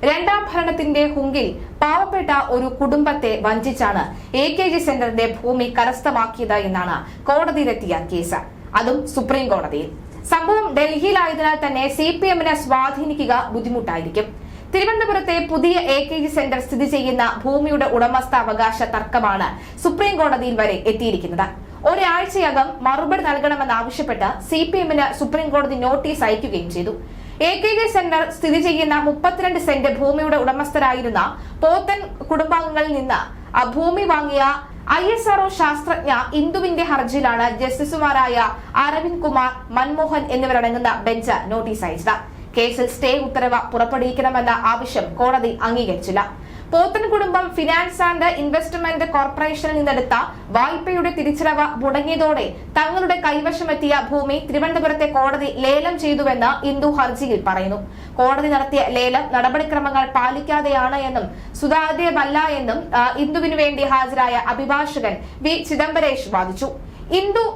രണ്ടാം ഭരണത്തിന്റെ ഹുങ്കിൽ പാവപ്പെട്ട ഒരു കുടുംബത്തെ വഞ്ചിച്ചാണ് AKG സെന്ററിന്റെ ഭൂമി കരസ്ഥമാക്കിയത് എന്നാണ് കോടതിയിലെത്തിയ കേസ്. അതും സുപ്രീം കോടതിയിൽ. സംഭവം ഡൽഹിയിലായതിനാൽ തന്നെ CPM-നെ സ്വാധീനിക്കുക ബുദ്ധിമുട്ടായിരിക്കും. തിരുവനന്തപുരത്തെ പുതിയ AKG സെന്റർ സ്ഥിതി ചെയ്യുന്ന ഭൂമിയുടെ ഉടമസ്ഥാവകാശ തർക്കമാണ് സുപ്രീം കോടതിയിൽ വരെ എത്തിയിരിക്കുന്നത്. ഒരാഴ്ചയകം മറുപടി നൽകണമെന്നാവശ്യപ്പെട്ട് CPM-ന് സുപ്രീം കോടതി നോട്ടീസ് അയക്കുകയും ചെയ്തു. AKG സെന്റർ സ്ഥിതി ചെയ്യുന്ന 32 സെന്റ് ഭൂമിയുടെ ഉടമസ്ഥരായിരുന്ന പോത്തൻ കുടുംബാംഗങ്ങളിൽ നിന്ന് ഭൂമി വാങ്ങിയ ISRO ശാസ്ത്രജ്ഞ ഇന്ദുവിന്റെ ഹർജിയിലാണ് ജസ്റ്റിസുമാരായ അരവിന്ദ് കുമാർ, മൻമോഹൻ എന്നിവരടങ്ങുന്ന ബെഞ്ച് നോട്ടീസ് അയച്ചത്. കേസിൽ സ്റ്റേ ഉത്തരവ് പുറപ്പെടുവിക്കണമെന്ന ആവശ്യം കോടതി അംഗീകരിച്ചില്ല. പോത്തൻ കുടുംബം ഫിനാൻസ് ആൻഡ് ഇൻവെസ്റ്റ്മെന്റ് കോർപ്പറേഷനിൽ നിന്നെടുത്ത വായ്പയുടെ തിരിച്ചടവ് മുടങ്ങിയതോടെ തങ്ങളുടെ കൈവശമെത്തിയ ഭൂമി തിരുവനന്തപുരത്തെ കോടതി ലേലം ചെയ്തുവെന്ന് ഇന്ദു ഹർജിയിൽ പറയുന്നു. കോടതി നടത്തിയ ലേലം നടപടിക്രമങ്ങൾ പാലിക്കാതെയാണ് എന്നും സുതാര്യമല്ല എന്നും ഇന്ദുവിനു വേണ്ടി ഹാജരായ അഭിഭാഷകൻ V. ചിദംബരേഷ് വാദിച്ചു. ഇന്ദു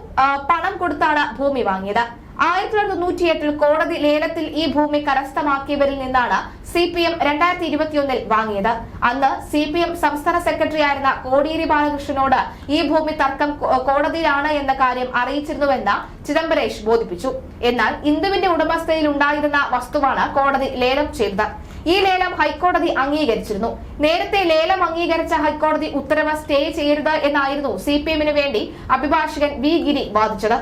പണം കൊടുത്താണ് ഭൂമി വാങ്ങിയത്. 1998 കോടതി ലേലത്തിൽ ഈ ഭൂമി കരസ്ഥമാക്കിയവരിൽ നിന്നാണ് CPM 2021 വാങ്ങിയത്. അന്ന് CPM സംസ്ഥാന സെക്രട്ടറി ആയിരുന്ന കോടിയേരി ബാലകൃഷ്ണനോട് ഈ ഭൂമി തർക്കം കോടതിയിലാണ് എന്ന കാര്യം അറിയിച്ചിരുന്നുവെന്ന് ചിദംബരേഷ് ബോധിപ്പിച്ചു. എന്നാൽ ഇന്ദുവിന്റെ ഉടമസ്ഥതയിൽ ഉണ്ടായിരുന്ന വസ്തുവാണ് കോടതി ലേലം ചെയ്തത്. ഈ ലേലം ഹൈക്കോടതി അംഗീകരിച്ചിരുന്നു. നേരത്തെ ലേലം അംഗീകരിച്ച ഹൈക്കോടതി ഉത്തരവ് സ്റ്റേ ചെയ്യരുത് എന്നായിരുന്നു CPM-ന് വേണ്ടി അഭിഭാഷകൻ V. ഗിരി വാദിച്ചത്.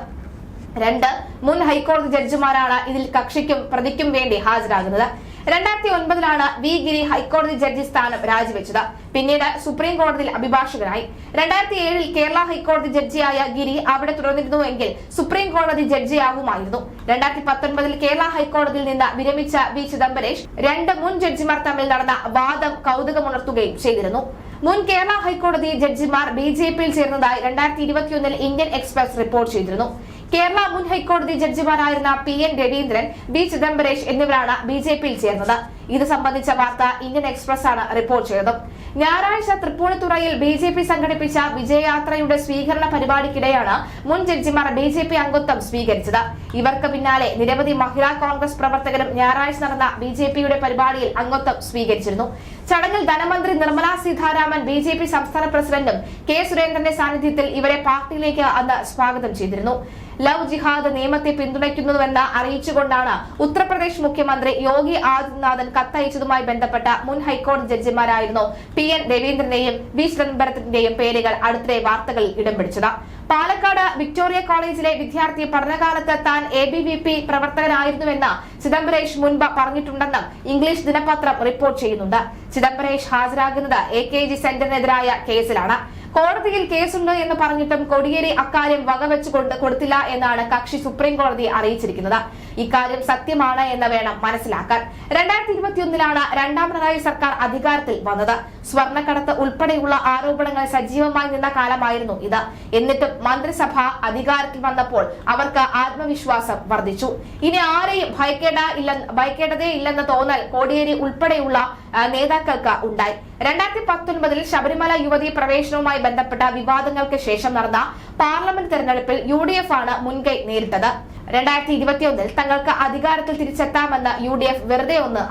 2 മുൻ ഹൈക്കോടതി ജഡ്ജിമാരാണ് ഇതിൽ കക്ഷിക്കും പ്രതിക്കും വേണ്ടി ഹാജരാകുന്നത്. 2009 V. ഗിരി ഹൈക്കോടതി ജഡ്ജി സ്ഥാനം രാജിവെച്ചത്. പിന്നീട് സുപ്രീം കോടതിയിൽ അഭിഭാഷകനായി. 2007 കേരള ഹൈക്കോടതി ജഡ്ജിയായ ഗിരി അവിടെ തുടർന്നിരുന്നുവെങ്കിൽ സുപ്രീം കോടതി ജഡ്ജിയാകുമായിരുന്നു. 2019 കേരള ഹൈക്കോടതിയിൽ നിന്ന് വിരമിച്ച V. ചിദംബരേഷ് 2 മുൻ ജഡ്ജിമാർ തമ്മിൽ നടന്ന വാദം കൗതുകമുണർത്തുകയും ചെയ്തിരുന്നു. മുൻ കേരള ഹൈക്കോടതി ജഡ്ജിമാർ BJP-യിൽ ചേർന്നതായി 2021 ഇന്ത്യൻ എക്സ്പ്രസ് റിപ്പോർട്ട് ചെയ്തിരുന്നു. കേരള മുൻ ഹൈക്കോടതി ജഡ്ജിമാരായിരുന്ന PN രവീന്ദ്രൻ, V. ചിദംബരേഷ് എന്നിവരാണ് BJP-യിൽ ചേർന്നത്. ഇത് സംബന്ധിച്ച വാർത്ത ഇന്ത്യൻ എക്സ്പ്രസ് ആണ് റിപ്പോർട്ട് ചെയ്തത്. ഞായറാഴ്ച തൃപ്പൂണിത്തുറയിൽ BJP സംഘടിപ്പിച്ച വിജയയാത്രയുടെ സ്വീകരണ പരിപാടിക്കിടെയാണ് മുൻ ജഡ്ജിമാർ BJP അംഗത്വം സ്വീകരിച്ചത്. ഇവർക്ക് പിന്നാലെ നിരവധി മഹിളാ കോൺഗ്രസ് പ്രവർത്തകരും ഞായറാഴ്ച നടന്ന BJP-യുടെ പരിപാടിയിൽ അംഗത്വം സ്വീകരിച്ചിരുന്നു. ചടങ്ങിൽ ധനമന്ത്രി നിർമ്മല സീതാരാമൻ, BJP സംസ്ഥാന പ്രസിഡന്റും K. സുരേന്ദ്രന്റെ സാന്നിധ്യത്തിൽ ഇവരെ പാർട്ടിയിലേക്ക് അന്ന് സ്വാഗതം ചെയ്തിരുന്നു. ലവ് ജിഹാദ് നിയമത്തെ പിന്തുണയ്ക്കുന്നുവെന്ന് അറിയിച്ചുകൊണ്ടാണ് ഉത്തർപ്രദേശ് മുഖ്യമന്ത്രി യോഗി ആദിത്യനാഥൻ കത്തയച്ചതുമായി ബന്ധപ്പെട്ട മുൻ ഹൈക്കോടതി ജഡ്ജിമാരായിരുന്നു PN രവീന്ദ്രന്റെയും V. ചിദംബരത്തിന്റെയും പേരുകൾ അടുത്തിടെ വാർത്തകളിൽ ഇടം പിടിച്ചത്. പാലക്കാട് വിക്ടോറിയ കോളേജിലെ വിദ്യാർത്ഥി പഠനകാലത്ത് താൻ ABVP പ്രവർത്തകനായിരുന്നുവെന്ന് ചിദംബരേഷ് മുൻപ് പറഞ്ഞിട്ടുണ്ടെന്നും ഇംഗ്ലീഷ് ദിനപത്രം റിപ്പോർട്ട് ചെയ്യുന്നുണ്ട്. ചിദംബരേഷ് ഹാജരാകുന്നത് AKG സെന്ററിനെതിരായ കേസിലാണ്. കോടതിയിൽ കേസുണ്ട് എന്ന് പറഞ്ഞിട്ടും കോടിയേരി അക്കാര്യം വകവെച്ചുകൊണ്ട് കൊടുത്തില്ല എന്നാണ് കക്ഷി സുപ്രീം കോടതിയെ അറിയിച്ചിരിക്കുന്നത്. ഇക്കാര്യം സത്യമാണ് എന്ന് വേണം മനസ്സിലാക്കാൻ. 2021 രണ്ടാം പിണറായി സർക്കാർ അധികാരത്തിൽ വന്നത്. സ്വർണ്ണക്കടത്ത് ഉൾപ്പെടെയുള്ള ആരോപണങ്ങൾ സജീവമായി നിന്ന കാലമായിരുന്നു ഇത്. എന്നിട്ടും മന്ത്രിസഭ അധികാരത്തിൽ വന്നപ്പോൾ അവർക്ക് ആത്മവിശ്വാസം വർദ്ധിച്ചു. ഇനി ആരെയും ഭയക്കേണ്ടതേ ഇല്ലെന്ന തോന്നൽ കോടിയേരി ഉൾപ്പെടെയുള്ള നേതാക്കൾക്ക് ഉണ്ടായി. 2019 ശബരിമല യുവതീ പ്രവേശനവുമായി ബന്ധപ്പെട്ട വിവാദങ്ങൾക്ക് ശേഷം നടന്ന പാർലമെന്റ് തെരഞ്ഞെടുപ്പിൽ UDF ആണ് മുൻകൈ നേരിട്ടത്. 2021 തങ്ങൾക്ക് അധികാരത്തിൽ തിരിച്ചെത്താമെന്ന് UDF വെറുതെ ഒന്ന്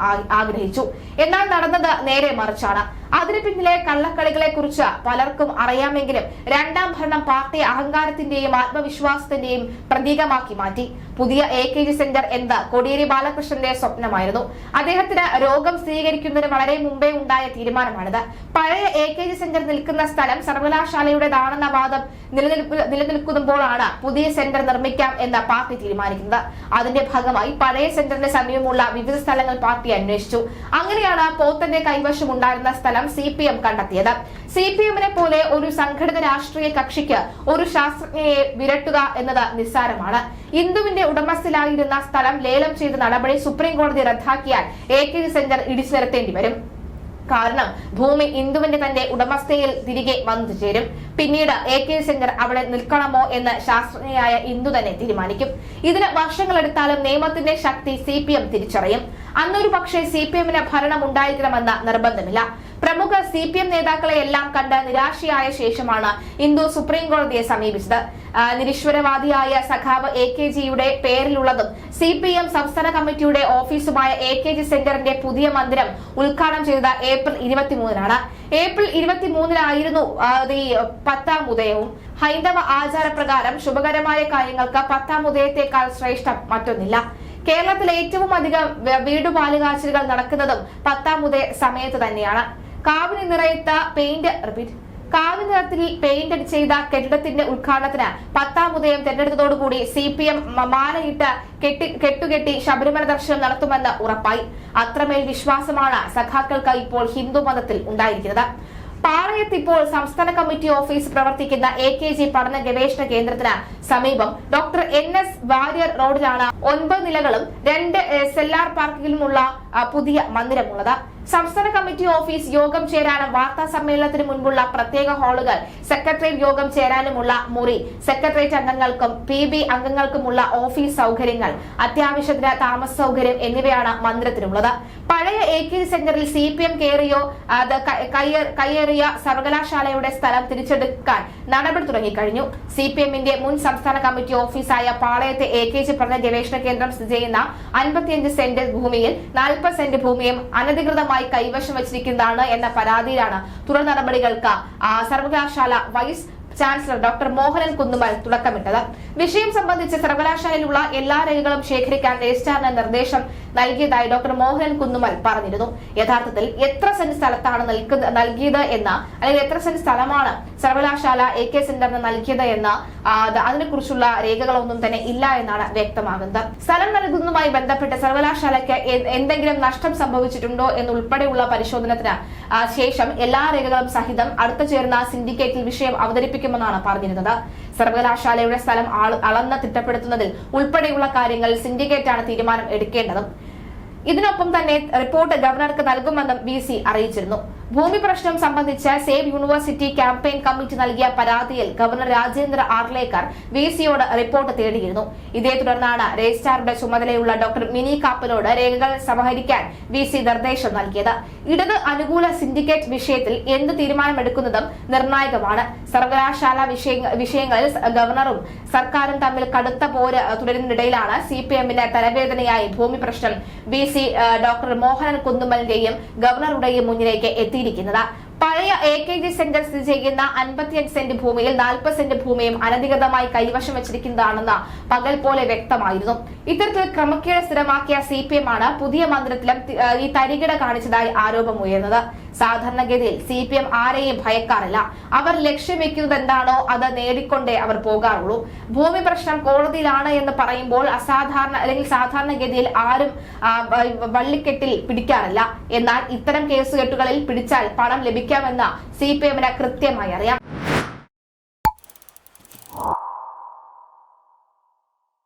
ആഗ്രഹിച്ചു. എന്നാൽ നടന്നത് നേരെ മറിച്ചാണ്. അതിനു പിന്നിലെ കള്ളക്കളികളെ കുറിച്ച് പലർക്കും അറിയാമെങ്കിലും രണ്ടാം ഭരണം പാർട്ടി അഹങ്കാരത്തിന്റെയും ആത്മവിശ്വാസത്തിന്റെയും പ്രതീകമാക്കി മാറ്റി. പുതിയ AKG സെന്റർ എന്നത് കോടിയേരി ബാലകൃഷ്ണന്റെ സ്വപ്നമായിരുന്നു. അദ്ദേഹത്തിന് രോഗം സ്ഥിരീകരിക്കുന്നതിന് വളരെ മുമ്പേ ഉണ്ടായ തീരുമാനമാണിത്. പഴയ AKG സെന്റർ നിൽക്കുന്ന സ്ഥലം സർവകലാശാലയുടേതാണെന്ന വാദം നിലനിൽക്കുമ്പോഴാണ് പുതിയ സെന്റർ നിർമ്മിക്കാം എന്ന് പാർട്ടി തീരുമാനിക്കുന്നത്. അതിന്റെ ഭാഗമായി പഴയ സെന്ററിന് സമീപമുള്ള വിവിധ സ്ഥലങ്ങൾ പാർട്ടി അന്വേഷിച്ചു. അങ്ങനെയാണ് പോത്തന്റെ കൈവശം ഉണ്ടായിരുന്ന സ്ഥലം CPM കണ്ടെത്തിയത്. CPM-നെ പോലെ ഒരു സംഘടിത രാഷ്ട്രീയ കക്ഷിക്ക് ഒരു ശാസ്ത്രജ്ഞയെ വിരട്ടുക എന്നത് നിസ്സാരമാണ്. ഇന്ദുവിന്റെ ഉടമസ്ഥയിലായിരുന്ന സ്ഥലം ലേലം ചെയ്ത നടപടി സുപ്രീം കോടതി റദ്ദാക്കിയാൽ AKG സെന്റർ ഇടിച്ചു നിരത്തേണ്ടി വരും. കാരണം ഭൂമി ഇന്ദുവിന്റെ തന്റെ ഉടമസ്ഥയിൽ തിരികെ വന്നു ചേരും. പിന്നീട് AKG സെന്റർ അവിടെ നിൽക്കണമോ എന്ന് ശാസ്ത്രജ്ഞയായ ഇന്ദു തന്നെ തീരുമാനിക്കും. ഇതിന് വർഷങ്ങളെടുത്താലും നിയമത്തിന്റെ ശക്തി CPM തിരിച്ചറിയും. അന്നൊരു പക്ഷേ CPM-ന് ഭരണം ഉണ്ടായിരിക്കണമെന്ന നിർബന്ധമില്ല. പ്രമുഖ CPM നേതാക്കളെ എല്ലാം കണ്ട് നിരാശയായ ശേഷമാണ് ഇന്ദു സുപ്രീം കോടതിയെ സമീപിച്ചത്. നിരീശ്വരവാദിയായ സഖാവ് AKGയുടെ പേരിലുള്ളതും CPM സംസ്ഥാന കമ്മിറ്റിയുടെ ഓഫീസുമായ AKG സെന്ററിന്റെ പുതിയ മന്ദിരം ഉദ്ഘാടനം ചെയ്തത് ഏപ്രിൽ 23-നാണ്. ഏപ്രിൽ 23-നായിരുന്നു ഈ 10ാം ഉദയവും. ഹൈന്ദവ ആചാരപ്രകാരം ശുഭകരമായ കാര്യങ്ങൾക്ക് 10ാം ഉദയത്തെക്കാൾ ശ്രേഷ്ഠം മറ്റൊന്നില്ല. കേരളത്തിൽ ഏറ്റവും അധികം വീടുപാലുകാച്ചലുകൾ നടക്കുന്നതും 10ാം ഉദയ സമയത്ത് തന്നെയാണ്. കാവിന് നിറത്തിൽ പെയിന്റ് ചെയ്ത കെട്ടിടത്തിന്റെ ഉദ്ഘാടനത്തിന് 10ാം ഉദയം തെരഞ്ഞെടുത്തതോടുകൂടി CPM മാലയിട്ട് കെട്ടുകെട്ടി ശബരിമല ദർശനം നടത്തുമെന്ന് ഉറപ്പായി. അത്രമേൽ വിശ്വാസമാണ് സഖാക്കൾക്ക് ഇപ്പോൾ ഹിന്ദു മതത്തിൽ ഉണ്ടായിരിക്കുന്നത്. പാളയത്ത് ഇപ്പോൾ സംസ്ഥാന കമ്മിറ്റി ഓഫീസ് പ്രവർത്തിക്കുന്ന AKG പഠന ഗവേഷണ കേന്ദ്രത്തിന് സമീപം ഡോക്ടർ NS വാര്യർ റോഡിലാണ് 9 നിലകളും 2 സെല്ലാർ പാർക്കിലുമുള്ള പുതിയ മന്ദിരമുള്ളത്. സംസ്ഥാന കമ്മിറ്റി ഓഫീസ് യോഗം ചേരാനും വാർത്താ സമ്മേളനത്തിന് മുൻപുള്ള പ്രത്യേക ഹാളുകൾ, സെക്രട്ടേറിയറ്റ് യോഗം ചേരാനുമുള്ള മുറി, സെക്രട്ടേറിയറ്റ് അംഗങ്ങൾക്കും PB അംഗങ്ങൾക്കുമുള്ള ഓഫീസ് സൗകര്യങ്ങൾ, അത്യാവശ്യത്തിന് താമസ സൗകര്യം എന്നിവയാണ് മന്ദിരത്തിനുള്ളത്. പഴയ AKG സെന്ററിൽ CPM കയ്യേറിയ സർവകലാശാലയുടെ സ്ഥലം തിരിച്ചെടുക്കാൻ നടപടി തുടങ്ങിക്കഴിഞ്ഞു. CPMന്റെ മുൻ സംസ്ഥാന കമ്മിറ്റി ഓഫീസായ പാളയത്തെ AKG പഠന ഗവേഷണ കേന്ദ്രം സ്ഥിതി ചെയ്യുന്ന 55 സെന്റ് ഭൂമിയിൽ 40 സെന്റ് ഭൂമിയും അനധികൃതമായി കൈവശം വച്ചിരിക്കുന്നതാണ് എന്ന പരാതിയിലാണ് തുടർ നടപടികൾക്ക് സർവകലാശാല vice chancellor doctor Mohanan Kunnummal തുടക്കമിട്ടത്. വിഷയം സംബന്ധിച്ച് സർവകലാശാലയിലുള്ള എല്ലാ രേഖകളും ശേഖരിക്കാൻ രജിസ്ട്രാറിന് നിർദ്ദേശം നൽകിയതായി ഡോക്ടർ മോഹനൻ കുന്നുമൽ പറഞ്ഞിരുന്നു. യഥാർത്ഥത്തിൽ എത്ര സെന്റ് സ്ഥലത്താണ് നൽകിയത് എന്ന, അല്ലെങ്കിൽ എത്ര സെന്റ് സ്ഥലമാണ് സർവകലാശാല AK സെന്ററിന് നൽകിയത് എന്ന അതിനെക്കുറിച്ചുള്ള രേഖകളൊന്നും തന്നെ ഇല്ല എന്നാണ് വ്യക്തമാകുന്നത്. സ്ഥലം നൽകുന്നതുമായി ബന്ധപ്പെട്ട് സർവകലാശാലയ്ക്ക് എന്തെങ്കിലും നഷ്ടം സംഭവിച്ചിട്ടുണ്ടോ എന്നുൾപ്പെടെയുള്ള പരിശോധനത്തിന് ശേഷം എല്ലാ രേഖകളും സഹിതം അടുത്ത ചേർന്ന സിൻഡിക്കേറ്റിൽ വിഷയം അവതരിപ്പിക്കുമെന്നാണ് പറഞ്ഞിരുന്നത്. സർവകലാശാലയുടെ സ്ഥലം അളന്ന് തിട്ടപ്പെടുത്തുന്നതിൽ ഉൾപ്പെടെയുള്ള കാര്യങ്ങൾ സിൻഡിക്കേറ്റാണ് തീരുമാനം എടുക്കേണ്ടതും. ഇതിനൊപ്പം തന്നെ റിപ്പോർട്ട് ഗവർണർക്ക് നൽകുമെന്നും VC അറിയിച്ചിരുന്നു. ഭൂമി പ്രശ്നം സംബന്ധിച്ച് സേവ് യൂണിവേഴ്സിറ്റി ക്യാമ്പയിൻ കമ്മിറ്റി നൽകിയ പരാതിയിൽ ഗവർണർ രാജേന്ദ്ര ആർലേക്കർ VCയോട് റിപ്പോർട്ട് തേടിയിരുന്നു. ഇതേ തുടർന്നാണ് രജിസ്ട്രാറുടെ ചുമതലയുള്ള ഡോക്ടർ മിനി കാപ്പനോട് രേഖകൾ സമാഹരിക്കാൻ VC നിർദ്ദേശം നൽകിയത്. ഇടത് അനുകൂല സിൻഡിക്കേറ്റ് വിഷയത്തിൽ എന്ത് തീരുമാനമെടുക്കുന്നതും നിർണായകമാണ്. സർവകലാശാല വിഷയങ്ങളിൽ ഗവർണറും സർക്കാരും തമ്മിൽ കടുത്ത പോര് തുടരുന്നതിനിടയിലാണ് CPMന് തലവേദനയായി ഭൂമി പ്രശ്നം VC ഡോക്ടർ മോഹനൻ കുന്നുമലിന്റെയും ഗവർണറുടെയും മുന്നിലേക്ക് എത്തിയിരിക്കുന്നത്. പഴയ AKG സെന്റർ സ്ഥിതി ചെയ്യുന്ന 55 സെന്റ് ഭൂമിയിൽ 40 സെന്റ് ഭൂമിയും അനധികൃതമായി കൈവശം വെച്ചിരിക്കുന്നതാണെന്ന് പകൽ പോലെ വ്യക്തമായിരുന്നു. ഇത്തരത്തിൽ ക്രമക്കേട് സ്ഥിരമാക്കിയ CPM ആണ് പുതിയ മന്ദിരത്തിലും ഈ തരികിട കാണിച്ചതായി ആരോപമുയർന്നത്. സാധാരണഗതിയിൽ CPM ആരെയും ഭയക്കാറില്ല. അവർ ലക്ഷ്യം വെക്കുന്നത് എന്താണോ അത് നേടിക്കൊണ്ടേ അവർ പോകാറുള്ളൂ. ഭൂമി പ്രശ്നം കോടതിയിലാണ് എന്ന് പറയുമ്പോൾ സാധാരണഗതിയിൽ ആരും വള്ളിക്കെട്ടിൽ പിടിക്കാറില്ല. എന്നാൽ ഇത്തരം കേസുകെട്ടുകളിൽ പിടിച്ചാൽ പണം ലഭിക്കാമെന്ന് CPMന് കൃത്യമായി അറിയാം.